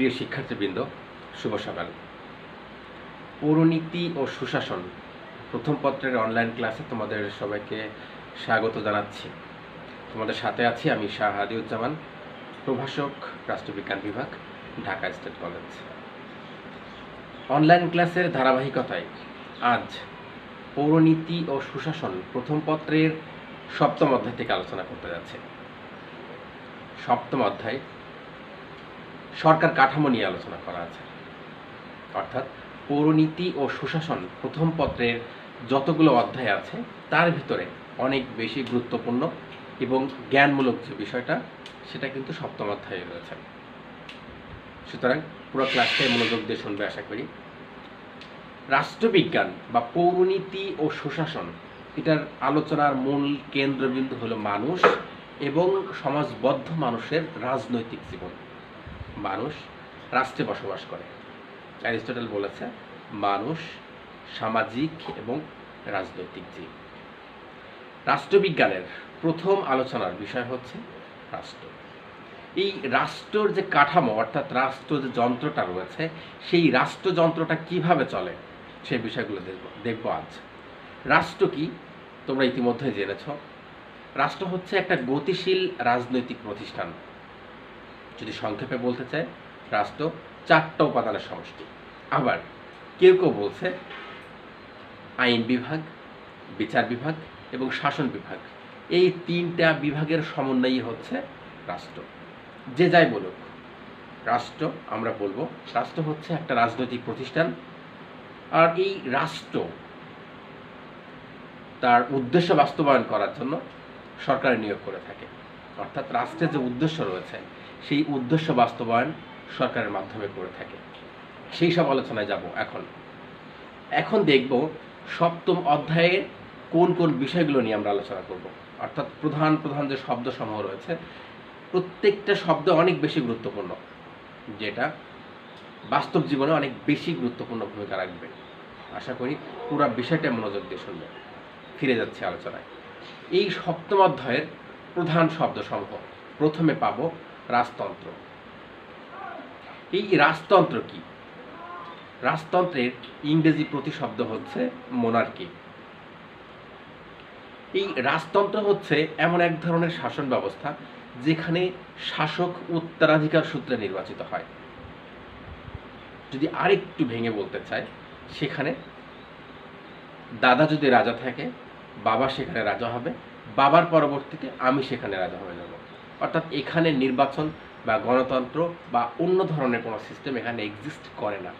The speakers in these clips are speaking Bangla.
প্রিয় শিক্ষার্থীবৃন্দ, শুভ সকাল। পৌরনীতি ও সুশাসন প্রথম পত্রের অনলাইন ক্লাসে তোমাদের সবাইকে স্বাগত জানাচ্ছি। তোমাদের সাথে আছি আমি শাহ আদিউজ্জামান, প্রভাষক, রাষ্ট্রবিজ্ঞান বিভাগ, ঢাকা স্টেট কলেজ। অনলাইন ক্লাসের ধারাবাহিকতায় আজ পৌরনীতি ও সুশাসন প্রথম পত্রের সপ্তম অধ্যায় থেকে আলোচনা করতে যাচ্ছে। সপ্তম অধ্যায় সরকার কাঠামো নিয়ে আলোচনা করা আছে। অর্থাৎ পৌরনীতি ও সুশাসন প্রথম পত্রের যতগুলো অধ্যায় আছে তার ভিতরে অনেক বেশি গুরুত্বপূর্ণ এবং জ্ঞানমূলক যে বিষয়টা সেটা কিন্তু সপ্তম অধ্যায়ে রয়েছে। সুতরাং পুরো ক্লাসটাই মনোযোগ দিয়ে শুনবে আশা করি। রাষ্ট্রবিজ্ঞান বা পৌরনীতি ও সুশাসন এটার আলোচনার মূল কেন্দ্রবিন্দু হলো মানুষ এবং সমাজবদ্ধ মানুষের রাজনৈতিক জীবন। মানুষ রাষ্ট্রে বসবাস করে। অ্যারিস্টটল বলেছে মানুষ সামাজিক এবং রাজনৈতিক জীব। রাষ্ট্রবিজ্ঞানের প্রথম আলোচনার বিষয় হচ্ছে রাষ্ট্র। এই রাষ্ট্রের যে কাঠামো অর্থাৎ রাষ্ট্র যে যন্ত্রটা রয়েছে সেই রাষ্ট্রযন্ত্রটা কিভাবে চলে সেই বিষয়গুলো দেখব আজ। রাষ্ট্র কি তোমরা ইতিমধ্যে জেনেছ। রাষ্ট্র হচ্ছে একটা গতিশীল রাজনৈতিক প্রতিষ্ঠান। যদি সংক্ষেপে বলতে চাই, রাষ্ট্র চারটা উপাদানের সমষ্টি। আবার কেউ কেউ বলছে আইন বিভাগ, বিচার বিভাগ এবং শাসন বিভাগ, এই তিনটা বিভাগের সমন্বয়ই হচ্ছে রাষ্ট্র। যে যাই বলুক, রাষ্ট্র আমরা বলবো রাষ্ট্র হচ্ছে একটা রাজনৈতিক প্রতিষ্ঠান। আর এই রাষ্ট্র তার উদ্দেশ্য বাস্তবায়ন করার জন্য সরকার নিয়োগ করে থাকে। অর্থাৎ রাষ্ট্রের যে উদ্দেশ্য রয়েছে সেই উদ্দেশ্য বাস্তবায়ন সরকারের মাধ্যমে করে থাকে। সেই সব আলোচনায় যাব। এখন দেখব সপ্তম অধ্যায়ের কোন কোন বিষয়গুলো নিয়ে আমরা আলোচনা করব। অর্থাৎ প্রধান প্রধান যে শব্দসমূহ রয়েছে প্রত্যেকটা শব্দ অনেক বেশি গুরুত্বপূর্ণ, যেটা বাস্তব জীবনে অনেক বেশি গুরুত্বপূর্ণ ভূমিকা রাখবে। আশা করি পুরো বিষয়টা মনোযোগ দিয়ে শুনবে। ফিরে যাচ্ছে আলোচনায়। এই সপ্তম অধ্যায়ের প্রধান শব্দসমূহ প্রথমে পাব রাজতন্ত্র। এই রাজতন্ত্র কি? রাজতন্ত্রের ইংরেজি প্রতিশব্দ হচ্ছে মোনার্কি। এই রাজতন্ত্র হচ্ছে এমন এক ধরনের শাসন ব্যবস্থা যেখানে শাসক উত্তরাধিকার সূত্রে নির্বাচিত হয়। যদি আরেকটু ভেঙে বলতে চাই, সেখানে দাদা যদি রাজা থাকে, বাবা সেখানে রাজা হবে, বাবার পরবর্তীতে আমি সেখানে রাজা হয়ে যাব। অর্থাৎ এখানে নির্বাচন বা গণতন্ত্র বা অন্য ধরনের কোনো সিস্টেম এখানে এক্সিস্ট করে না।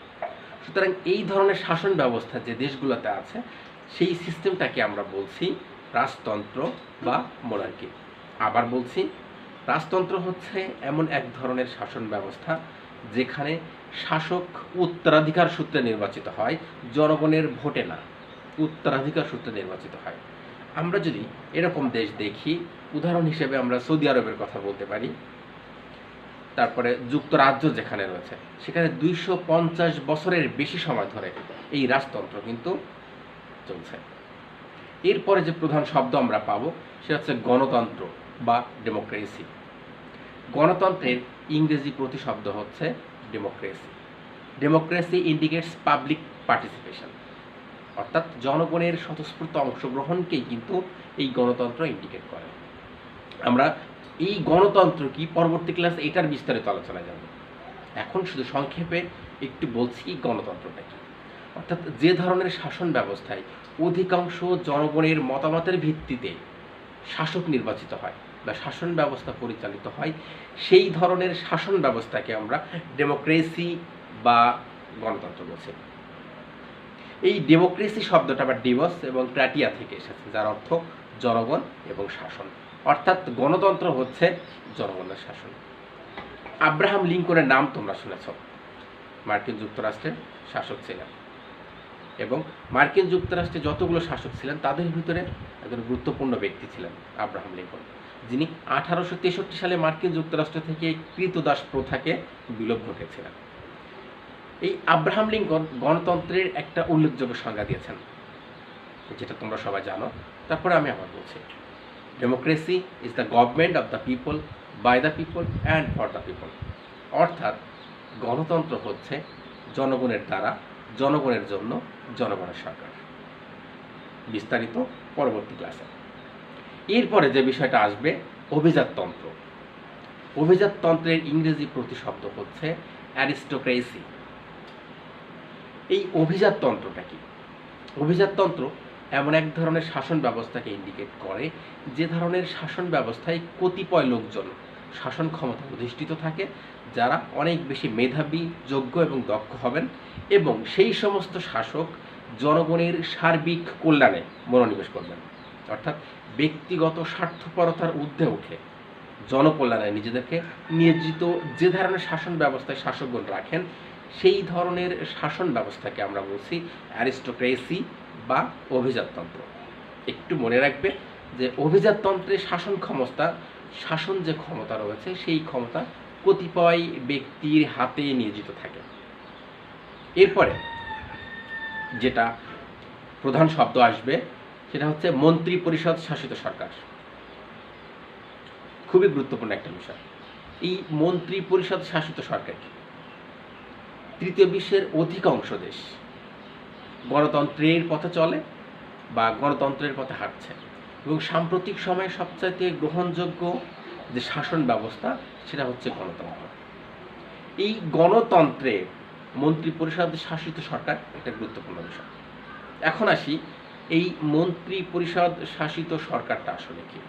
সুতরাং এই ধরনের শাসন ব্যবস্থা যে দেশগুলোতে আছে সেই সিস্টেমটাকে আমরা বলছি রাজতন্ত্র বা মোনার্কি। আবার বলছি, রাজতন্ত্র হচ্ছে এমন এক ধরনের শাসন ব্যবস্থা যেখানে শাসক উত্তরাধিকার সূত্রে নির্বাচিত হয়, জনগণের ভোটে না, উত্তরাধিকার সূত্রে নির্বাচিত হয়। আমরা যদি এরকম দেশ দেখি, উদাহরণ হিসেবে আমরা সৌদি আরবের কথা বলতে পারি। তারপরে যুক্তরাজ্য যেখানে রয়েছে সেখানে 250 বছরের বেশি সময় ধরে এই রাজতন্ত্র কিন্তু চলছে। এরপরে যে প্রধান শব্দ আমরা পাবো সেটা হচ্ছে গণতন্ত্র বা ডেমোক্রেসি। গণতন্ত্রের ইংরেজি প্রতিশব্দ হচ্ছে democracy. Democracy indicates public participation, অর্থাৎ জনগণের স্বতঃস্ফূর্ত অংশগ্রহণকেই কিন্তু এই গণতন্ত্র ইন্ডিকেট করে। আমরা এই গণতন্ত্র কি পরবর্তী ক্লাসে এটার বিস্তারিত আলোচনায় যাব। এখন শুধু সংক্ষেপে একটু বলছি গণতন্ত্রটা কি। অর্থাৎ যে ধরনের শাসন ব্যবস্থায় অধিকাংশ জনগণের মতামতের ভিত্তিতে শাসক নির্বাচিত হয় বা শাসন ব্যবস্থা পরিচালিত হয়, সেই ধরনের শাসন ব্যবস্থাকে আমরা ডেমোক্রেসি বা গণতন্ত্র বলছি। এই ডেমোক্রেসি শব্দটা বা ডিমস এবং ক্রাটিয়া থেকে এসেছে, যার অর্থ জনগণ এবং শাসন। অর্থাৎ গণতন্ত্র হচ্ছে জনগণের শাসন। আব্রাহাম লিঙ্কনের নাম তোমরা শুনেছ, মার্কিন যুক্তরাষ্ট্রের শাসক ছিলেন এবং মার্কিন যুক্তরাষ্ট্রে যতগুলো শাসক ছিলেন তাদের ভিতরে একজন গুরুত্বপূর্ণ ব্যক্তি ছিলেন আব্রাহাম লিঙ্কন, যিনি 1863 সালে মার্কিন যুক্তরাষ্ট্র থেকে কৃতদাস প্রথাকে বিলোপ ঘটেছিলেন। এই আব্রাহাম লিঙ্কন গণতন্ত্রের একটা উল্লেখযোগ্য সংজ্ঞা দিয়েছেন, যেটা তোমরা সবাই জানো। তারপরে আমি আবার বলছি, democracy is the government of the people, by the people and for the people. অর্থাৎ গণতন্ত্র হচ্ছে জনগণের দ্বারা, জনগণের জন্য, জনগণের সরকার। বিস্তারিত পরবর্তী ক্লাসে। এরপরে যে বিষয়টা আসবে অভিজাততন্ত্র। অভিজাততন্ত্রের ইংরেজি প্রতিশব্দ হচ্ছে অ্যারিস্টোক্রেসি। এই অভিজাততন্ত্রটা কি? অভিজাততন্ত্র এমন এক ধরনের শাসন ব্যবস্থাকে ইন্ডিকেট করে যে ধরনের শাসন ব্যবস্থায় কতিপয় লোকজন শাসন ক্ষমতা অধিষ্ঠিত থাকে, যারা অনেক বেশি মেধাবী, যোগ্য এবং দক্ষ হবেন, এবং সেই সমস্ত শাসক জনগণের সার্বিক কল্যাণে মনোনিবেশ করবেন। অর্থাৎ ব্যক্তিগত স্বার্থপরতার ঊর্ধ্বে উঠে জনকল্যাণে নিজেদেরকে নিয়োজিত যে ধরনের শাসন ব্যবস্থায় শাসকগণ রাখেন, সেই ধরনের শাসন ব্যবস্থাকে আমরা বলছি অ্যারিস্টোক্রেসি বা অভিজাততন্ত্র। একটু মনে রাখবে যে অভিজাততন্ত্রে শাসন যে ক্ষমতা রয়েছে, সেই ক্ষমতা কতিপয় ব্যক্তির হাতে নিয়োজিত থাকে। এরপরে যেটা প্রধান শব্দ আসবে সেটা হচ্ছে মন্ত্রী পরিষদ শাসিত সরকার। খুবই গুরুত্বপূর্ণ একটা বিষয়। এই মন্ত্রী পরিষদ শাসিত সরকার তৃতীয় বিশ্বের অধিকাংশ দেশ গণতন্ত্রের পথে চলে বা গণতন্ত্রের পথে হাঁটছে, এবং সাম্প্রতিক সময়ে সবচাইতে গ্রহণযোগ্য যে শাসন ব্যবস্থা সেটা হচ্ছে গণতন্ত্র। এই গণতন্ত্রে মন্ত্রী পরিষদ শাসিত সরকার একটা গুরুত্বপূর্ণ বিষয়। এখন আসি এই মন্ত্রী পরিষদ শাসিত সরকারটা আসলে কি।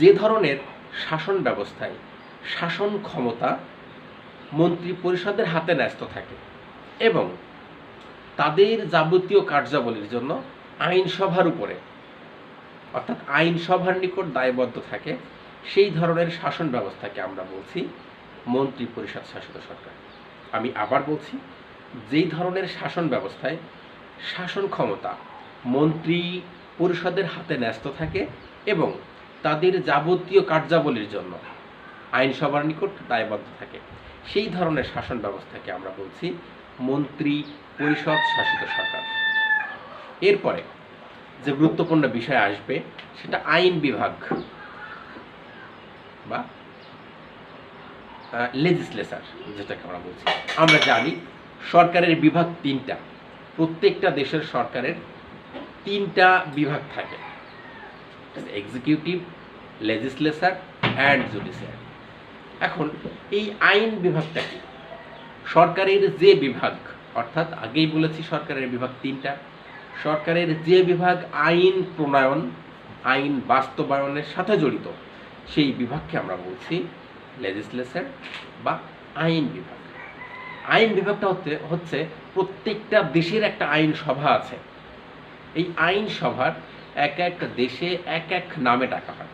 যে ধরনের শাসন ব্যবস্থায় শাসন ক্ষমতা মন্ত্রী পরিষদের হাতে ন্যস্ত থাকে এবং তাদের যাবতীয় কার্যাবলীর জন্য আইনসভার উপরে, অর্থাৎ আইনসভার নিকট দায়বদ্ধ থাকে, সেই ধরনের শাসন ব্যবস্থাকে আমরা বলছি মন্ত্রী পরিষদ শাসিত সরকার। আমি আবার বলছি, যেই ধরনের শাসন ব্যবস্থায় শাসন ক্ষমতা মন্ত্রী পরিষদের হাতে ন্যস্ত থাকে এবং তাদের যাবতীয় কার্যাবলীর জন্য আইনসভার নিকট দায়বদ্ধ থাকে, সেই ধরনের শাসন ব্যবস্থাকে আমরা বলছি মন্ত্রী পরিষদ শাসিত সরকার। এরপরে যে গুরুত্বপূর্ণ বিষয় আসবে সেটা আইন বিভাগ বা লেজিসলেচার, যেটাকে আমরা বলছি। আমরা জানি সরকারের বিভাগ তিনটা। প্রত্যেকটা দেশের সরকারের তিনটা বিভাগ থাকে: এক্সিকিউটিভ, লেজিসলেচার অ্যান্ড জুডিশিয়ারি। এখন এই আইন বিভাগটা কি? সরকারের যে বিভাগ, অর্থাৎ আগেই বলেছি সরকারের বিভাগ তিনটা, সরকারের যে বিভাগ আইন প্রণয়ন, আইন বাস্তবায়নের সাথে জড়িত, সেই বিভাগকে আমরা বলছি লেজিসলেচার বা আইন বিভাগ। আইন বিভাগটা হচ্ছে প্রত্যেকটা দেশের একটা আইন সভা আছে। এই আইন সভার এক এক দেশে এক এক নামে ডাকা হয়।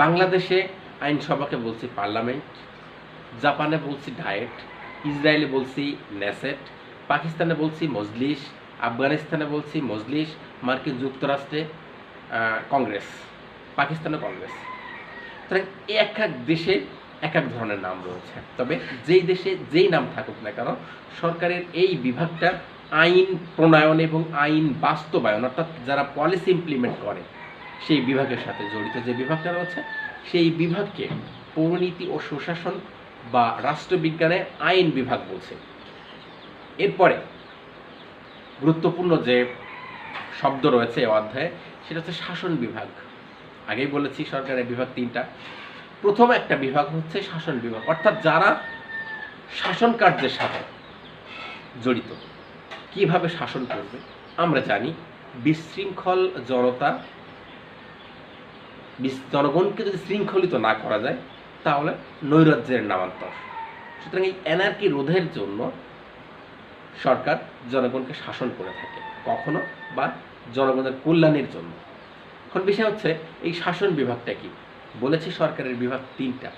বাংলাদেশে আইনসভাকে বলছি পার্লামেন্ট, জাপানে বলছি ডায়েট, ইসরায়েলে বলছি নেসেট, পাকিস্তানে বলছি মজলিস, আফগানিস্তানে বলছি মজলিস, মার্কিন যুক্তরাষ্ট্রে কংগ্রেস, পাকিস্তানে কংগ্রেস। সুতরাং এক এক দেশে এক এক ধরনের নাম রয়েছে। তবে যেই দেশে যেই নাম থাকুক না কেন, সরকারের এই বিভাগটা আইন প্রণয়ন এবং আইন বাস্তবায়ন, অর্থাৎ যারা পলিসি ইমপ্লিমেন্ট করে সেই বিভাগের সাথে জড়িত যে বিভাগটা রয়েছে, সেই বিভাগকে পৌরনীতি ও সুশাসন বা রাষ্ট্রবিজ্ঞানে আইন বিভাগ বলছে। এরপরে গুরুত্বপূর্ণ যে শব্দ রয়েছে এই অধ্যায়ে সেটা হচ্ছে শাসন বিভাগ। আগেই বলেছি সরকারের বিভাগ তিনটা। প্রথম একটা বিভাগ হচ্ছে শাসন বিভাগ, অর্থাৎ যারা শাসন কার্যের সাথে জড়িত, কিভাবে শাসন করবে। আমরা জানি বিশৃঙ্খল জনগণকে যদি শৃঙ্খলিত না করা যায় তাহলে নৈরাজ্যের নামান্তর। সুতরাং এই অ্যানার্কি রোধের জন্য সরকার জনগণকে শাসন করে থাকে, কখনো বা জনগণের কল্যাণের জন্য। এখন বিষয় হচ্ছে এই শাসন বিভাগটা কি। বলেছি সরকারের বিভাগ তিনটা।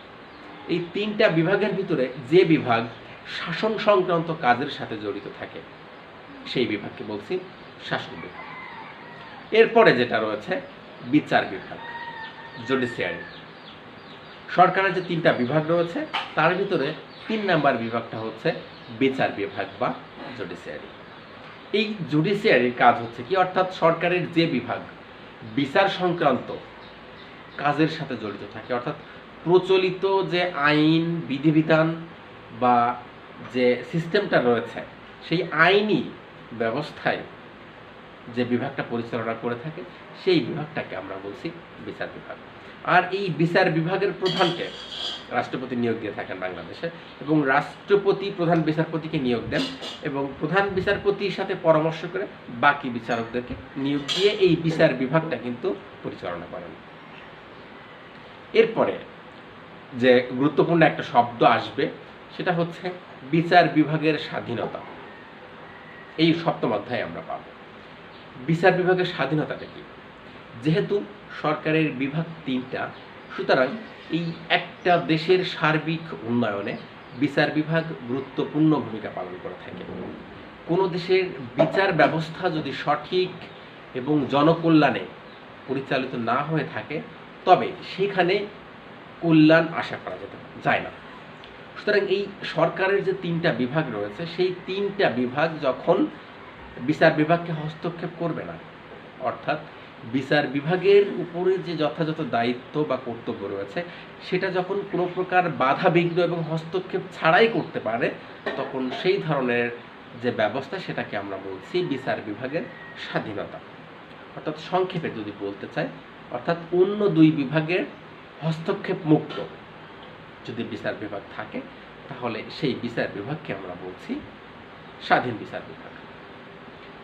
এই তিনটা বিভাগের ভিতরে যে বিভাগ শাসন সংক্রান্ত কাজের সাথে জড়িত থাকে সেই বিভাগকে বলছি শাসন বিভাগ। এরপরে যেটা রয়েছে বিচার বিভাগ, জুডিশিয়ারি। সরকারের যে তিনটা বিভাগ রয়েছে তার ভিতরে 3 নাম্বার বিভাগটা হচ্ছে বিচার বিভাগ বা জুডিশিয়ারি। এই জুডিশিয়ারির কাজ হচ্ছে কি, অর্থাৎ সরকারের যে বিভাগ বিচার সংক্রান্ত কাজের সাথে জড়িত থাকে, অর্থাৎ প্রচলিত যে আইন বিধিবিধান বা যে সিস্টেমটা রয়েছে সেই আইনি ব্যবস্থায় যে বিভাগটা পরিচালনা করে থাকে সেই বিভাগটাকে আমরা বলছি বিচার বিভাগ। আর এই বিচার বিভাগের প্রধানকে রাষ্ট্রপতি নিয়োগ দিয়ে থাকেন বাংলাদেশে, এবং রাষ্ট্রপতি প্রধান বিচারপতিকে নিয়োগ দেন এবং প্রধান বিচারপতির সাথে পরামর্শ করে বাকি বিচারকদেরকে নিয়োগ দিয়ে এই বিচার বিভাগটা কিন্তু পরিচালনা করেন। এরপরে যে গুরুত্বপূর্ণ একটা শব্দ আসবে সেটা হচ্ছে বিচার বিভাগের স্বাধীনতা। এই সপ্তম অধ্যায়ে আমরা পাব বিচার বিভাগের স্বাধীনতাটা কি। যেহেতু সরকারের বিভাগ তিনটা, সুতরাং এই একটা দেশের সার্বিক উন্নয়নে বিচার বিভাগ গুরুত্বপূর্ণ ভূমিকা পালন করে থাকে। কোনো দেশের বিচার ব্যবস্থা যদি সঠিক এবং জনকল্যাণে পরিচালিত না হয়ে থাকে তবে সেখানে কল্যাণ আশা করা যায় না। সুতরাং এই সরকারের যে তিনটা বিভাগ রয়েছে সেই তিনটা বিভাগ যখন বিচার বিভাগকে হস্তক্ষেপ করবে না, অর্থাৎ বিচার বিভাগের উপরে যে যথাযথ দায়িত্ব বা কর্তব্য রয়েছে সেটা যখন কোনো প্রকার বাধা বিঘ্ন এবং হস্তক্ষেপ ছাড়াই করতে পারে, তখন সেই ধরনের যে ব্যবস্থা সেটাকে আমরা বলছি বিচার বিভাগের স্বাধীনতা। অর্থাৎ সংক্ষেপে যদি বলতে চাই, অর্থাৎ অন্য দুই বিভাগের হস্তক্ষেপ মুক্ত যদি বিচার বিভাগ থাকে তাহলে সেই বিচার বিভাগকে আমরা বলছি স্বাধীন বিচার বিভাগ।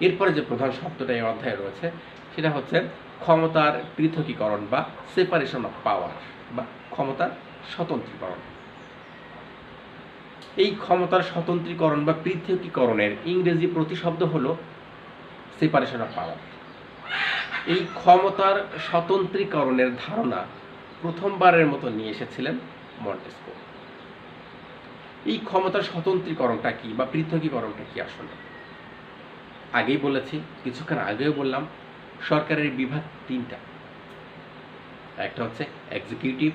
এরপরে যে প্রধান শব্দটা এই অধ্যায়ে রয়েছে সেটা হচ্ছে ক্ষমতার পৃথকীকরণ বা সেপারেশন অফ পাওয়ার বা ক্ষমতার স্বতন্ত্রীকরণ। এই ক্ষমতার স্বতন্ত্রীকরণ বা পৃথকীকরণের ইংরেজি প্রতিশব্দ হলো সেপারেশন অফ পাওয়ার। এই ক্ষমতার স্বতন্ত্রীকরণের ধারণা প্রথমবারের মতো নিয়ে এসেছিলেন মন্টেস্কো। এই ক্ষমতার স্বতন্ত্রীকরণটা কি বা পৃথকীকরণটা কি আসলে আগেই বলেছি, কিছুক্ষণ আগেও বললাম, সরকারের বিভাগ তিনটা। একটা হচ্ছে executive,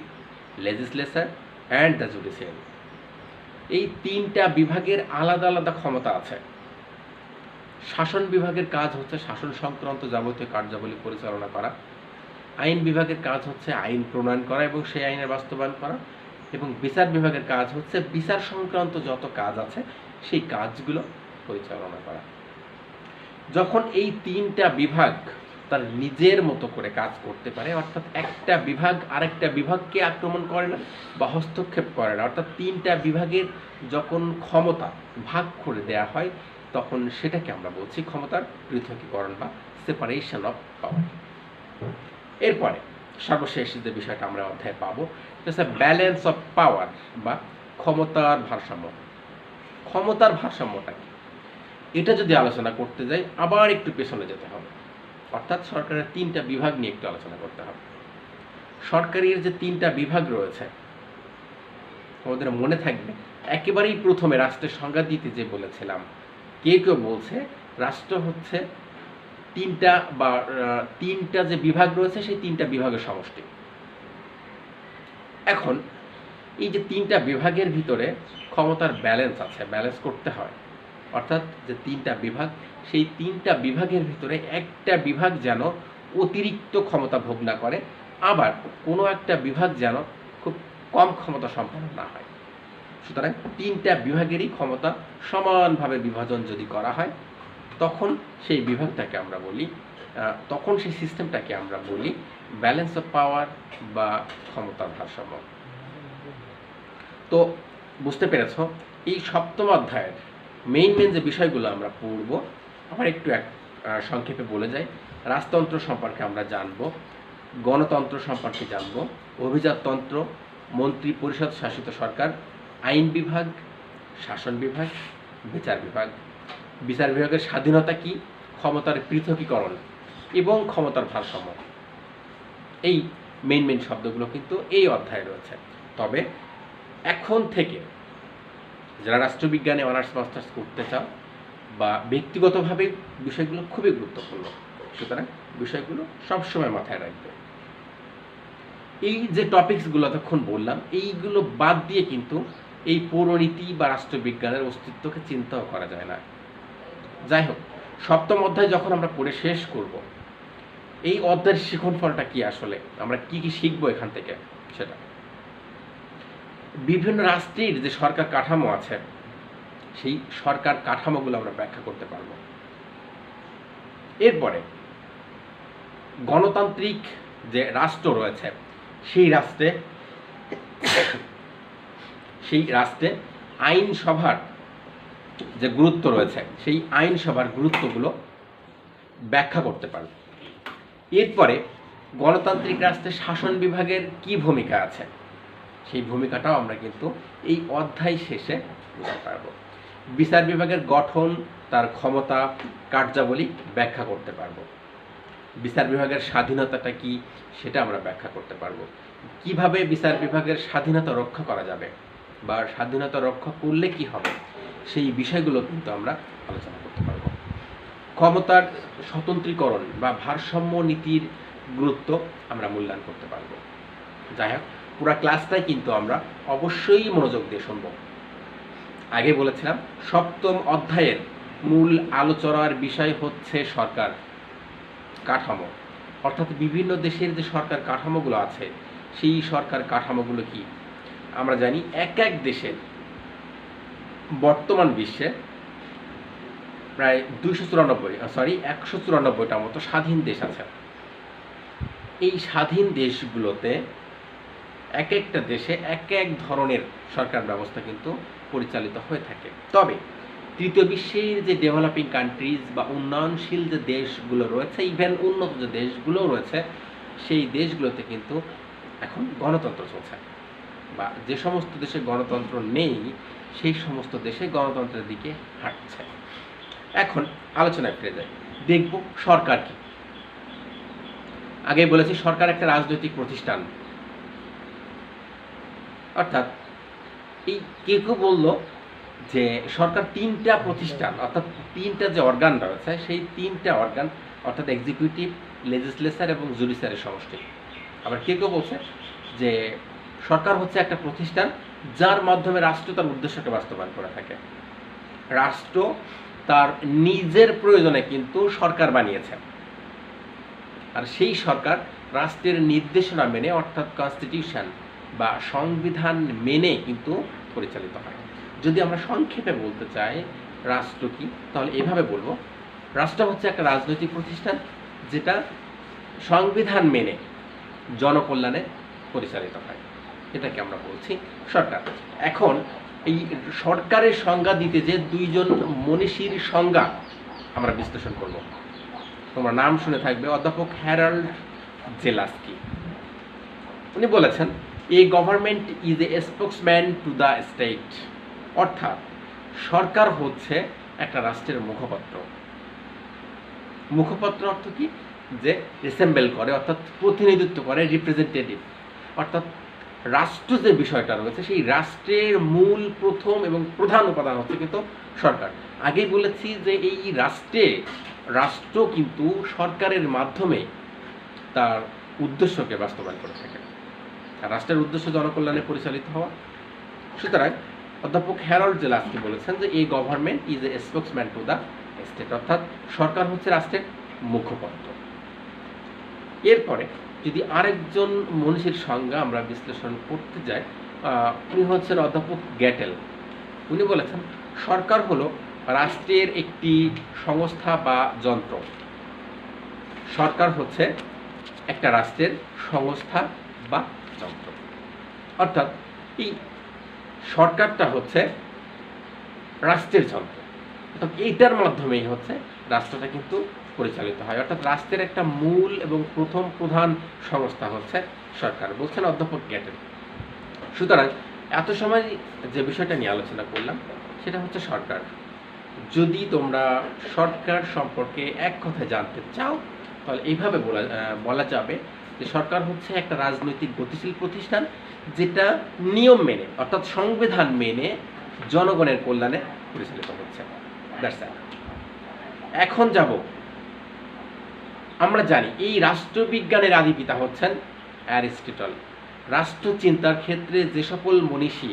legislature and the judiciary. এই তিনটা বিভাগের আলাদা আলাদা ক্ষমতা আছে। শাসন বিভাগের কাজ হচ্ছে শাসন সংক্রান্ত যাবতীয় কার্যাবলী পরিচালনা করা, আইন বিভাগের কাজ হচ্ছে আইন প্রণয়ন করা এবং সেই আইনের বাস্তবায়ন করা, এবং বিচার বিভাগের কাজ হচ্ছে বিচার সংক্রান্ত যত কাজ আছে সেই কাজগুলো পরিচালনা করা। যখন এই তিনটা বিভাগ তার নিজের মতো করে কাজ করতে পারে, অর্থাৎ একটা বিভাগ আরেকটা বিভাগকে আক্রমণ করে না বা হস্তক্ষেপ করে না, অর্থাৎ তিনটা বিভাগের যখন ক্ষমতা ভাগ করে দেয়া হয় তখন সেটাকে আমরা বলছি ক্ষমতার পৃথকীকরণ বা সেপারেশন অফ পাওয়ার। এরপরে সর্বশেষ যে বিষয়টা আমরা অধ্যায়ে পাবো সেটা ব্যালেন্স অফ পাওয়ার বা ক্ষমতার ভারসাম্য। ক্ষমতার ভারসাম্যটা কি, এটা যদি আলোচনা করতে যাই আবার একটু পেছনে যেতে হবে, অর্থাৎ সরকারের তিনটা বিভাগ নিয়ে একটু আলোচনা করতে হবে। সরকারের যে তিনটা বিভাগ রয়েছে আমাদের মনে থাকবে একেবারেই প্রথমে রাষ্ট্রের সংজ্ঞা দিতে যে বলেছিলাম, কেউ বলছে রাষ্ট্র হচ্ছে তিনটা যে বিভাগ রয়েছে সেই তিনটা বিভাগের সমষ্টি। এখন এই যে তিনটা বিভাগের ভিতরে ক্ষমতার ব্যালেন্স আছে, ব্যালেন্স করতে হয়, অর্থাৎ যে তিনটা বিভাগ সেই তিনটা বিভাগের ভিতরে একটা বিভাগ যেন অতিরিক্ত ক্ষমতা ভোগ না করে, আবার কোনো একটা বিভাগ যেন খুব কম ক্ষমতা সম্পন্ন না হয়। সুতরাং তিনটা বিভাগেরই ক্ষমতা সমানভাবে বিভাজন যদি করা হয় তখন সেই বিভাগটাকে আমরা বলি, তখন সেই সিস্টেমটাকে আমরা বলি ব্যালেন্স অফ পাওয়ার বা ক্ষমতার ভারসাম্য। তো বুঝতে পেরেছ, এই সপ্তম অধ্যায়ের মেইন যে বিষয়গুলো আমরা পড়ব আবার একটু সংক্ষেপে বলে যাই। রাজতন্ত্র সম্পর্কে আমরা জানব, গণতন্ত্র সম্পর্কে জানব, অভিজাততন্ত্র, মন্ত্রী পরিষদ শাসিত সরকার, আইন বিভাগ, শাসন বিভাগ, বিচার বিভাগ। বিচার বিভাগের স্বাধীনতা কি, ক্ষমতার পৃথকীকরণ এবং ক্ষমতার ভারসাম্য। এই মেইন শব্দগুলো কিন্তু এই অধ্যায়ে রয়েছে। তবে এখন থেকে যারা রাষ্ট্রবিজ্ঞানে অনার্স মাস্টার্স করতে চাও বা ব্যক্তিগতভাবে বিষয়গুলো খুবই গুরুত্বপূর্ণ, সুতরাং বিষয়গুলো সবসময় মাথায় রাখবে। এই যে টপিকসগুলো এতক্ষণ বললাম এইগুলো বাদ দিয়ে কিন্তু এই পৌরনীতি বা রাষ্ট্রবিজ্ঞানের অস্তিত্বকে চিন্তাও করা যায় না। যাই হোক, সপ্তম অধ্যায় যখন আমরা পড়ে শেষ করব, এই অধ্যায়ের শিক্ষণফলটা কি, আসলে আমরা কি কি শিখবো এখান থেকে সেটা বিভিন্ন রাষ্ট্রের যে সরকার কাঠামো আছে সেই সরকার কাঠামোগুলো আমরা ব্যাখ্যা করতে পারবো। এরপরে গণতান্ত্রিক যে রাষ্ট্র রয়েছে সেই রাষ্ট্রে আইনসভার যে গুরুত্ব রয়েছে সেই আইনসভার গুরুত্বগুলো ব্যাখ্যা করতে পারব। এরপরে গণতান্ত্রিক রাষ্ট্রে শাসন বিভাগের কি ভূমিকা আছে সেই ভূমিকাটাও আমরা কিন্তু এই অধ্যায় শেষে বুঝতে পারব। বিচার বিভাগের গঠন, তার ক্ষমতা, কার্যাবলী ব্যাখ্যা করতে পারব। বিচার বিভাগের স্বাধীনতাটা কি সেটা আমরা ব্যাখ্যা করতে পারব। কিভাবে বিচার বিভাগের স্বাধীনতা রক্ষা করা যাবে বা স্বাধীনতা রক্ষা করলে কি হবে সেই বিষয়গুলো কিন্তু আমরা আলোচনা করতে পারব। ক্ষমতার স্বতন্ত্রীকরণ বা ভারসাম্য নীতির গুরুত্ব আমরা মূল্যায়ন করতে পারব। যাই হোক, পুরো ক্লাসটাই কিন্তু আমরা অবশ্যই মনোযোগ দিয়ে শুনব। আগে বলেছিলাম সপ্তম অধ্যায়ের মূল আলোচনার বিষয় হচ্ছে সরকার কাঠামো, অর্থাৎ বিভিন্ন দেশের যে সরকার কাঠামোগুলো আছে সেই সরকার কাঠামোগুলো কি। আমরা জানি এক এক দেশের বর্তমান বিশ্বে প্রায় 194টা মতো স্বাধীন দেশ আছে। এই স্বাধীন দেশগুলোতে এক একটা দেশে এক এক ধরনের সরকার ব্যবস্থা কিন্তু পরিচালিত হয়ে থাকে। তবে তৃতীয় বিশ্বের যে ডেভেলপিং কান্ট্রিজ বা উন্নয়নশীল যে দেশগুলো রয়েছে, ইভেন উন্নত যে দেশগুলো রয়েছে, সেই দেশগুলোতে কিন্তু এখন গণতন্ত্র চলছে, বা যে সমস্ত দেশে গণতন্ত্র নেই সেই সমস্ত দেশে গণতন্ত্রের দিকে হাঁটছে। এখন আলোচনায় ফিরে যাই, দেখব সরকার কি। আগে বলেছি সরকার একটা রাজনৈতিক প্রতিষ্ঠান, অর্থাৎ এই কেউ বললো যে সরকার তিনটা প্রতিষ্ঠান, অর্থাৎ তিনটা যে অর্গান রয়েছে সেই তিনটা অর্গান, অর্থাৎ এক্সিকিউটিভ, লেজিসলেচার এবং জুডিশিয়ারির সমষ্টি। আবার কেউ বলছে যে সরকার হচ্ছে একটা প্রতিষ্ঠান যার মাধ্যমে রাষ্ট্র তার উদ্দেশ্যকে বাস্তবায়ন করে থাকে। রাষ্ট্র তার নিজের প্রয়োজনে কিন্তু সরকার বানিয়েছে, আর সেই সরকার রাষ্ট্রের নির্দেশনা মেনে, অর্থাৎ কনস্টিটিউশন বা সংবিধান মেনে কিন্তু পরিচালিত হয়। যদি আমরা সংক্ষেপে বলতে চাই রাষ্ট্র কি, তাহলে এভাবে বলবো, রাষ্ট্র হচ্ছে একটা রাজনৈতিক প্রতিষ্ঠান যেটা সংবিধান মেনে জনকল্যাণে পরিচালিত হয়, এটাকে আমরা বলছি সরকার। এখন এই সরকারের সংজ্ঞা দিতে যে দুইজন মনীষীর সংজ্ঞা আমরা বিশ্লেষণ করব। তোমরা নাম শুনে থাকবে, অধ্যাপক হ্যারাল্ড জেলাস্কি। উনি বলেছেন a government is a spokesman to the state, অর্থাৎ সরকার হচ্ছে একটা রাষ্ট্রের মুখপত্র। মুখপত্র অর্থ কি, যে রিসেম্বল করে, অর্থাৎ প্রতিনিধিত্ব করে, রিপ্রেজেন্টেটিভ, অর্থাৎ রাষ্ট্র যে বিষয়টা রয়েছে সেই রাষ্ট্রের মূল, প্রথম এবং প্রধান উপাদান হচ্ছে কিন্তু সরকার। আগেই বলেছি যে এই রাষ্ট্র কিন্তু সরকারের মাধ্যমে তার উদ্দেশ্যকে বাস্তবায়ন করে থাকে, আর রাষ্ট্রের উদ্দেশ্য জনকল্যাণে পরিচালিত হওয়া। সুতরাং অধ্যাপক হ্যারাল্ড জেলাস্কি বলেছেন যে এই government is a spokesman to the state, অর্থাৎ সরকার হচ্ছে রাষ্ট্রের মুখপত্র। এরপরে যদি আরেকজন মনীষীর সংজ্ঞা আমরা বিশ্লেষণ করতে যাই, উনি হচ্ছেন অধ্যাপক গ্যাটেল। উনি বলেছেন সরকার হলো রাষ্ট্রের একটি সংস্থা বা যন্ত্র। সরকার হচ্ছে একটা রাষ্ট্রের সংস্থা বা যন্ত্র, অর্থাৎ এই সরকারটা হচ্ছে রাষ্ট্রের যন্ত্র, অর্থাৎ এইটার মাধ্যমেই হচ্ছে রাষ্ট্রটা কিন্তু পরিচালিত হয়, অর্থাৎ রাষ্ট্রের একটা মূল এবং প্রধান সংস্থা হচ্ছে সরকার, বলছেন অধ্যাপক গ্যাটেল। সুতরাং এত সময় যে বিষয়টা নিয়ে আলোচনা করলাম সেটা হচ্ছে সরকার। যদি তোমরা সরকার সম্পর্কে এক কথায় জানতে চাও তাহলে এইভাবে বলা যাবে যে সরকার হচ্ছে একটা রাজনৈতিক গতিশীল প্রতিষ্ঠান যেটা নিয়ম মেনে, অর্থাৎ সংবিধান মেনে জনগণের কল্যাণে পরিচালিত হচ্ছে। এখন যাব, আমরা জানি এই রাষ্ট্রবিজ্ঞানের আদিপিতা হচ্ছেন অ্যারিস্টটল। রাষ্ট্র চিন্তার ক্ষেত্রে যে সকল মনীষী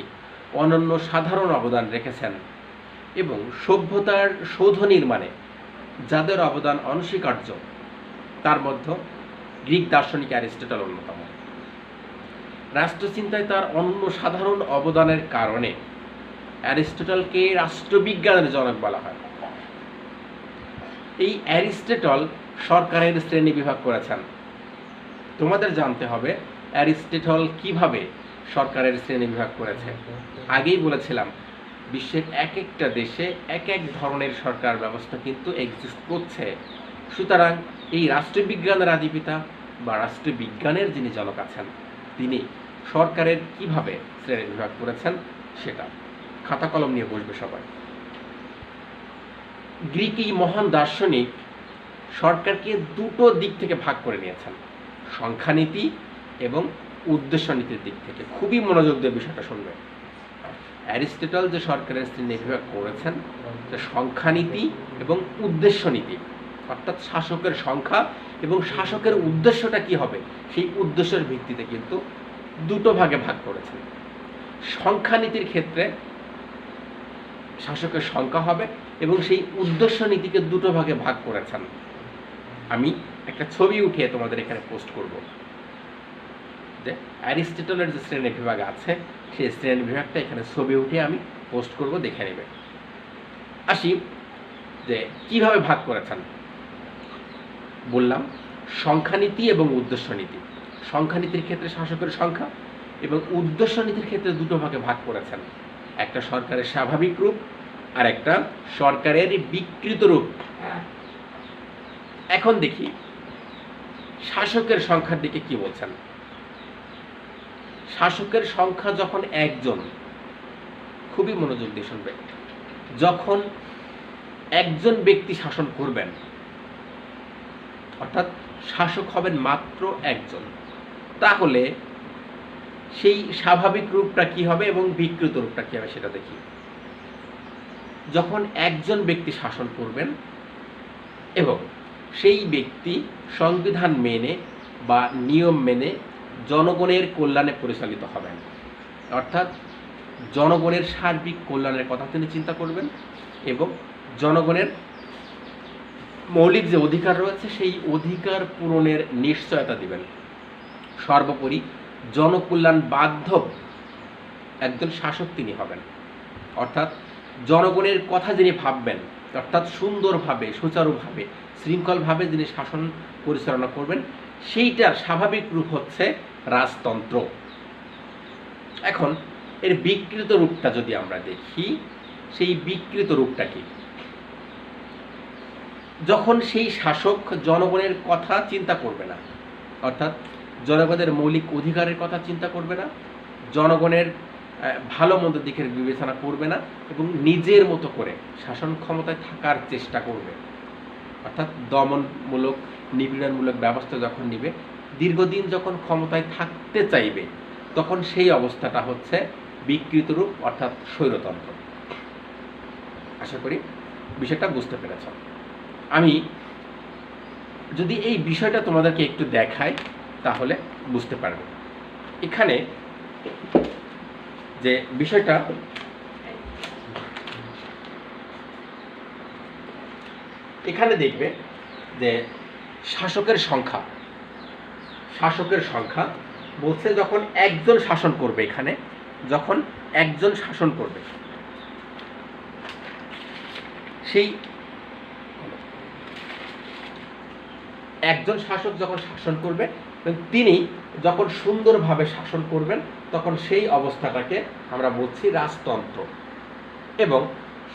অনন্য সাধারণ অবদান রেখেছেন এবং সভ্যতার সৌধ নির্মাণে যাদের অবদান অনস্বীকার্য, তার মধ্যে গ্রিক দার্শনিক অ্যারিস্টটল অন্যতম। রাষ্ট্রচিন্তায় তার অন্য সাধারণ অবদানের কারণে অ্যারিস্টটলকে রাষ্ট্রবিজ্ঞানের জনক বলা হয়। এই অ্যারিস্টটল সরকারের শ্রেণী বিভাগ করেছেন। তোমাদের জানতে হবে অ্যারিস্টটল কিভাবে সরকারের শ্রেণী বিভাগ করেছে। আগেই বলেছিলাম বিশ্বের এক একটা দেশে এক এক ধরনের সরকার ব্যবস্থা কিন্তু এক্সিস্ট করছে। সুতরাং এই রাষ্ট্রবিজ্ঞানের আদিপিতা বা রাষ্ট্রবিজ্ঞানের যিনি জনক আছেন তিনি সরকারের কিভাবে শ্রেণী বিভাগ করেছেন সেটা খাতা কলম নিয়ে বসবে সবাই। গ্রিক এই মহান দার্শনিক সরকারকে দুটো দিক থেকে ভাগ করে নিয়েছেন, সংখ্যানীতি এবং উদ্দেশ্য নীতির দিক থেকে। খুবই মনোযোগ দিয়ে বিষয়টা শুনবে। অ্যারিস্টটল যে সরকারের শ্রেণী বিভাগ করেছেন সংখ্যানীতি এবং উদ্দেশ্য নীতি, অর্থাৎ শাসকের সংখ্যা এবং শাসকের উদ্দেশ্যটা কি হবে সেই উদ্দেশ্যের ভিত্তিতে কিন্তু দুটো ভাগে ভাগ করেছেন। সংখ্যানীতির ক্ষেত্রে শাসকের সংখ্যা হবে এবং সেই উদ্দেশ্য নীতিকে দুটো ভাগে ভাগ করেছেন। আমি একটা ছবি উঠিয়ে তোমাদের এখানে পোস্ট করব যে অ্যারিস্টটলের যে শ্রেণী বিভাগ আছে সেই শ্রেণী বিভাগটা এখানে ছবি উঠিয়ে আমি পোস্ট করব, দেখে নেবে। আসি যে কিভাবে ভাগ করেছেন। বললাম সংখ্যানীতি এবং উদ্দেশ্য নীতি। সংখ্যানীতির ক্ষেত্রে শাসকের সংখ্যা এবং উদ্দেশ্য নীতির ক্ষেত্রে দুটো ভাগে ভাগ করেছেন, একটা সরকারের স্বাভাবিক রূপ আর একটা সরকারের বিকৃত রূপ। এখন দেখি শাসকের সংখ্যার দিকে কি বলছেন। শাসকের সংখ্যা যখন একজন, খুবই মনোযোগ দিয়ে শুনবে, যখন একজন ব্যক্তি শাসন করবেন অর্থাৎ শাসক হবেন মাত্র একজন, তাহলে সেই স্বাভাবিক রূপটা কি হবে এবং বিকৃত রূপটা কি হবে সেটা দেখি। যখন একজন ব্যক্তি শাসন করবেন এবং সেই ব্যক্তি সংবিধান মেনে বা নিয়ম মেনে জনগণের কল্যাণে পরিচালিত হবেন, অর্থাৎ জনগণের সার্বিক কল্যাণের কথা তিনি চিন্তা করবেন এবং জনগণের মৌলিক যে অধিকার রয়েছে সেই অধিকার পূরণের নিশ্চয়তা দিবেন। সর্বোপরি জনকল্যাণ বান্ধব একজন শাসক তিনি হবেন, অর্থাৎ জনগণের কথা যিনি ভাববেন, অর্থাৎ সুন্দরভাবে সুচারুভাবে শৃঙ্খলভাবে যিনি শাসন পরিচালনা করবেন, সেইটার স্বাভাবিক রূপ হচ্ছে রাজতন্ত্র। এখন এর বিকৃত রূপটা যদি আমরা দেখি, সেই বিকৃত রূপটা কি? যখন সেই শাসক জনগণের কথা চিন্তা করবে না, অর্থাৎ জনগণের মৌলিক অধিকারের কথা চিন্তা করবে না, জনগণের ভালো মন্দ দিকের বিবেচনা করবে না এবং নিজের মতো করে শাসন ক্ষমতায় থাকার চেষ্টা করবে, অর্থাৎ দমনমূলক নিপীড়নমূলক ব্যবস্থা যখন নিবে, দীর্ঘদিন যখন ক্ষমতায় থাকতে চাইবে, তখন সেই অবস্থাটা হচ্ছে বিকৃত রূপ অর্থাৎ স্বৈরতন্ত্র। আশা করি বিষয়টা বুঝতে পেরেছ। আমি যদি এই বিষয়টা তোমাদেরকে একটু দেখাই তাহলে বুঝতে পারবে। এখানে যে বিষয়টা, এখানে দেখবে যে শাসকের সংখ্যা বলছে যখন একজন শাসন করবে, এখানে যখন একজন শাসন করবে, সেই একজন শাসক যখন শাসন করবে তিনি যখন সুন্দরভাবে শাসন করবেন তখন সেই অবস্থাটাকে আমরা বলছি রাজতন্ত্র। এবং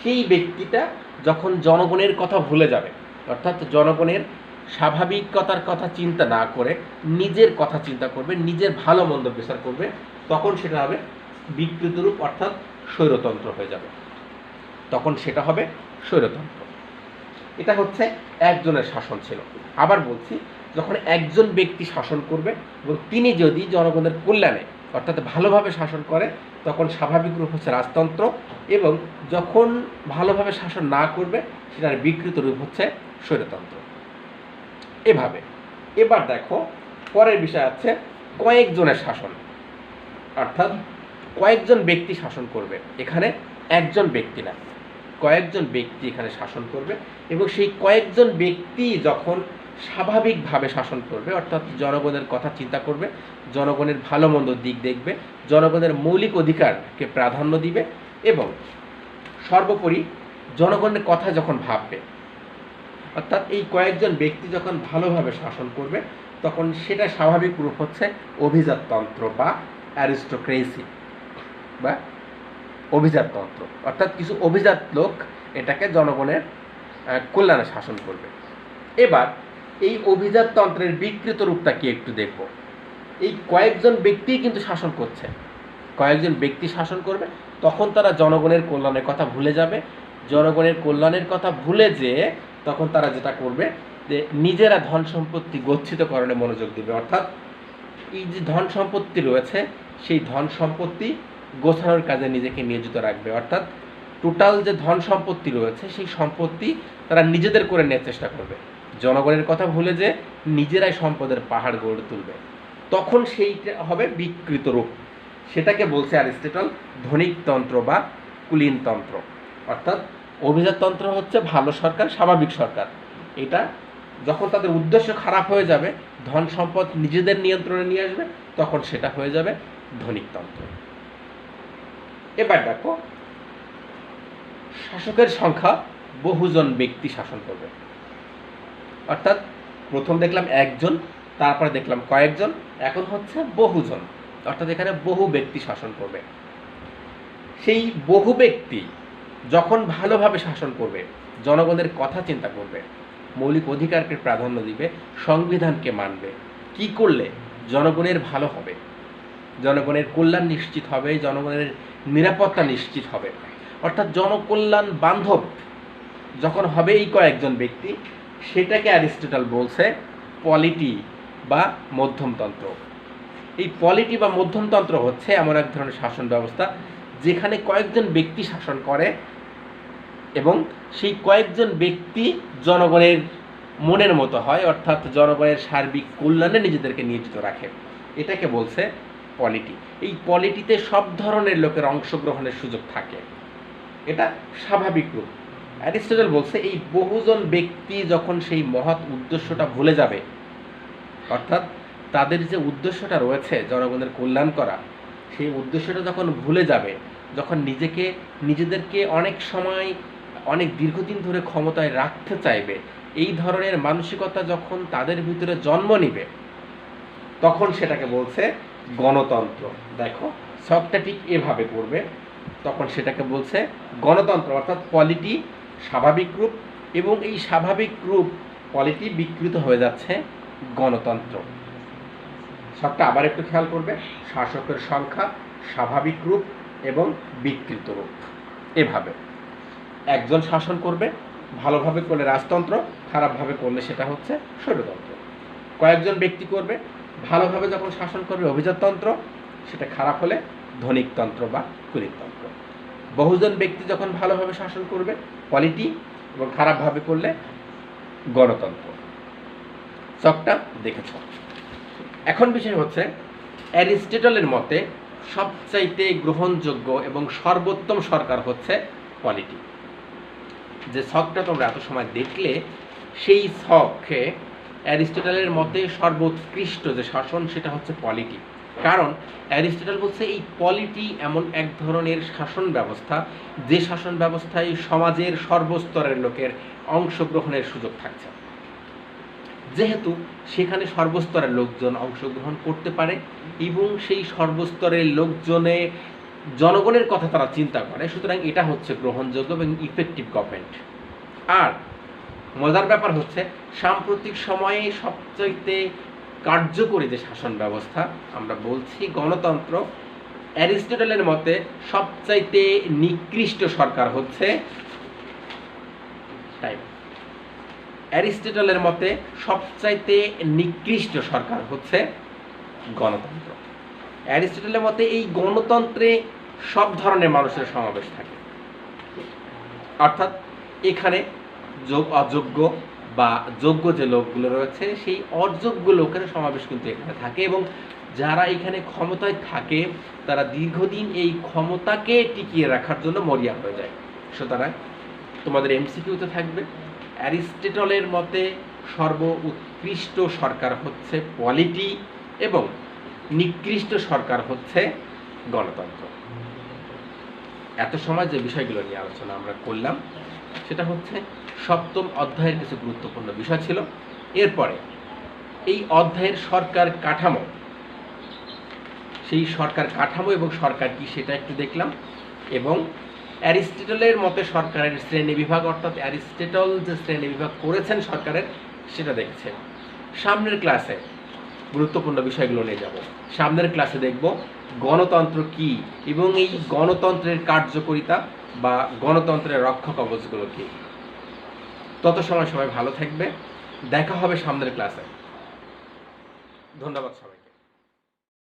সেই ব্যক্তিটা যখন জনগণের কথা ভুলে যাবে, অর্থাৎ জনগণের স্বাভাবিকতার কথা চিন্তা না করে নিজের কথা চিন্তা করবে, নিজের ভালো মন্দ বিচার করবে, তখন সেটা হবে বিকৃত রূপ অর্থাৎ স্বৈরতন্ত্র হয়ে যাবে। তখন সেটা হবে স্বৈরতন্ত্র। এটা হচ্ছে একজনের শাসন ছিল। আবার বলছি, যখন একজন ব্যক্তি শাসন করবে এবং তিনি যদি জনগণের কল্যাণে অর্থাৎ ভালোভাবে শাসন করে তখন স্বাভাবিক রূপ হচ্ছে রাজতন্ত্র, এবং যখন ভালোভাবে শাসন না করবে সেটার বিকৃত রূপ হচ্ছে স্বৈরতন্ত্র। এভাবে এবার দেখো পরের বিষয় আছে কয়েকজনের শাসন, অর্থাৎ কয়েকজন ব্যক্তি শাসন করবে। এখানে একজন ব্যক্তি না, কয়েকজন ব্যক্তি এখানে শাসন করবে এবং সেই কয়েকজন ব্যক্তি যখন স্বাভাবিকভাবে শাসন করবে, অর্থাৎ জনগণের কথা চিন্তা করবে, জনগণের ভালো মন্দ দিক দেখবে, জনগণের মৌলিক অধিকারকে প্রাধান্য দিবে এবং সর্বোপরি জনগণের কথা যখন ভাববে, অর্থাৎ এই কয়েকজন ব্যক্তি যখন ভালোভাবে শাসন করবে তখন সেটা স্বাভাবিক রূপ হচ্ছে অভিজাততন্ত্র বা অ্যারিস্টোক্রেসি বা অভিজাততন্ত্র, অর্থাৎ কিছু অভিজাত লোক এটাকে জনগণের কল্যাণে শাসন করবে। এবার এই অভিজাততন্ত্রের বিকৃত রূপটা কি একটু দেখব। এই কয়েকজন ব্যক্তি কিন্তু শাসন করছে, কয়েকজন ব্যক্তি শাসন করবে, তখন তারা জনগণের কল্যাণের কথা ভুলে যাবে। জনগণের কল্যাণের কথা ভুলে যেয়ে তখন তারা যেটা করবে যে নিজেরা ধন সম্পত্তি গচ্ছিতকরণে মনোযোগ দিবে, অর্থাৎ এই যে ধন সম্পত্তি রয়েছে সেই ধন সম্পত্তি গোছানোর কাজে নিজেকে নিয়োজিত রাখবে, অর্থাৎ টোটাল যে ধন সম্পত্তি রয়েছে সেই সম্পত্তি তারা নিজেদের করে নেওয়ার চেষ্টা করবে, জনগণের কথা ভুলে যে নিজেরাই সম্পদের পাহাড় গড়ে তুলবে। তখন সেইটা হবে বিকৃত রূপ, সেটাকে বলছে অ্যারিস্টটল ধনিকতন্ত্র বা কুলীনতন্ত্র। অর্থাৎ অভিজাততন্ত্র হচ্ছে ভালো সরকার, স্বাভাবিক সরকার। এটা যখন তাদের উদ্দেশ্য খারাপ হয়ে যাবে, ধন সম্পদ নিজেদের নিয়ন্ত্রণে নিয়ে আসবে, তখন সেটা হয়ে যাবে ধনিকতন্ত্র। এবার দেখো, শাসকের সংখ্যা বহুজন ব্যক্তি শাসন করবে, অর্থাৎ প্রথম দেখলাম একজন, তারপরে দেখলাম কয়েকজন, এখন হচ্ছে বহুজন, অর্থাৎ এখানে বহু ব্যক্তি শাসন করবে। সেই বহু ব্যক্তি যখন ভালোভাবে শাসন করবে, জনগণের কথা চিন্তা করবে, মৌলিক অধিকারকে প্রাধান্য দিবে, সংবিধানকে মানবে, কি করলে জনগণের ভালো হবে, জনগণের কল্যাণ নিশ্চিত হবে, জনগণের নিরাপত্তা নিশ্চিত হবে, অর্থাৎ জনকল্যাণ বান্ধব যখন হবে এই কয়েকজন ব্যক্তি, সেটাকে অ্যারিস্টটল বলছে পলিটি বা মধ্যমতন্ত্র। এই পলিটি বা মধ্যমতন্ত্র হচ্ছে এমন এক ধরনের শাসন ব্যবস্থা যেখানে কয়েকজন ব্যক্তি শাসন করে এবং সেই কয়েকজন ব্যক্তি জনগণের মনের মতো হয়, অর্থাৎ জনগণের সার্বিক কল্যাণে নিজেদেরকে নিয়োজিত রাখে, এটাকে বলছে পলিটি। এই পলিটিতে সব ধরনের লোকের অংশগ্রহণের সুযোগ থাকে, এটা স্বাভাবিক রূপ। অ্যারিস্টটল বলছে এই বহুজন ব্যক্তি যখন সেই মহৎ উদ্দেশ্যটা ভুলে যাবে, অর্থাৎ তাদের যে উদ্দেশ্যটা রয়েছে জনগণের কল্যাণ করা, সেই উদ্দেশ্যটা যখন ভুলে যাবে, যখন নিজেদেরকে অনেক সময় অনেক দীর্ঘদিন ধরে ক্ষমতায় রাখতে চাইবে, এই ধরনের মানসিকতা যখন তাদের ভিতরে জন্ম নিবে, তখন সেটাকে বলছে গণতন্ত্র। দেখো সবটা ঠিক এভাবে করবে, তখন সেটাকে বলছে গণতন্ত্র, অর্থাৎ পলিটি স্বাভাবিক রূপ এবং এই স্বাভাবিক রূপ পলিটি বিকৃত হয়ে যাচ্ছে গণতন্ত্র। সবটা আবার একটু খেয়াল করবে, শাসকের সংখ্যা, স্বাভাবিক রূপ এবং বিকৃত রূপ। এভাবে একজন শাসন করবে, ভালোভাবে করলে রাজতন্ত্র, খারাপভাবে করলে সেটা হচ্ছে স্বৈরতন্ত্র। কয়েকজন ব্যক্তি করবে, ভালোভাবে যখন শাসন করবে অভিজাততন্ত্র, সেটা খারাপ হলে ধনিকতন্ত্র বা কুলীনতন্ত্র। বহুজন ব্যক্তি যখন ভালোভাবে শাসন করবে পলিটি এবং খারাপভাবে করলে গণতন্ত্র। সবটা দেখেছ। এখন বিষয় হচ্ছে অ্যারিস্টটলের মতে সবচাইতে গ্রহণযোগ্য এবং সর্বোত্তম সরকার হচ্ছে পলিটি। যে ছকটা তোমরা এত সময় দেখলে, সেই ছকে অ্যারিস্টটলের মতে সর্বোৎকৃষ্ট যে শাসন সেটা হচ্ছে পলিটি। কারণ অ্যারিস্টটল বলছে এই পলিটি এমন এক ধরনের শাসন ব্যবস্থা যে শাসন ব্যবস্থায় সমাজের সর্বস্তরের লোকের অংশগ্রহণের সুযোগ থাকছে, যেহেতু সেখানে সর্বস্তরের লোকজন অংশগ্রহণ করতে পারে এবং সেই সর্বস্তরের লোকজনে জনগণের কথা তারা চিন্তা করে, সুতরাং এটা হচ্ছে গ্রহণযোগ্য এবং ইফেক্টিভ গভর্নমেন্ট। আর মজার ব্যাপার হচ্ছে সাম্প্রতিক সময়ে সবচাইতে কার্যকরী যে শাসন ব্যবস্থা আমরা বলছি গণতন্ত্র, অ্যারিস্টটলের মতে সবচাইতে নিকৃষ্ট সরকার হচ্ছে অ্যারিস্টটলের মতে সবচাইতে নিকৃষ্ট সরকার হচ্ছে গণতন্ত্র। অ্যারিস্টটলের মতে এই গণতন্ত্রে সব ধরনের মানুষের সমাবেশ থাকে, অর্থাৎ এখানে অযোগ্য বা যোগ্য যে লোকগুলো রয়েছে সেই অযোগ্য লোকের সমাবেশ কিন্তু এখানে থাকে এবং যারা এখানে ক্ষমতায় থাকে তারা দীর্ঘদিন এই ক্ষমতাকে টিকিয়ে রাখার জন্য মরিয়া হয়ে যায়। সুতরাং তোমাদের এমসিকিউতে থাকবে অ্যারিস্টটলের মতে উৎকৃষ্ট সরকার হচ্ছে পলিটি এবং নিকৃষ্ট সরকার হচ্ছে গণতন্ত্র। এত সময় যে বিষয়গুলো নিয়ে আলোচনা আমরা করলাম সেটা হচ্ছে সপ্তম অধ্যায়ের কিছু গুরুত্বপূর্ণ বিষয় ছিল। এরপরে এই অধ্যায়ের সরকার কাঠামো, সেই সরকার কাঠামো এবং সরকার কি সেটা একটু দেখলাম, এবং অ্যারিস্টটলের মতে সরকারের শ্রেণী বিভাগ, অর্থাৎ অ্যারিস্টটল যে শ্রেণী বিভাগ করেছেন সরকারের সেটা দেখছেন। সামনের ক্লাসে গুরুত্বপূর্ণ বিষয়গুলো নিয়ে যাব। সামনের ক্লাসে দেখব গণতন্ত্র কি এবং এই গণতন্ত্রের কার্যকারিতা বা গণতন্ত্রের রক্ষা কবচগুলো কি। তত সময় সবাই ভালো থাকবে, দেখা হবে সামনের ক্লাসে। ধন্যবাদ সবাই।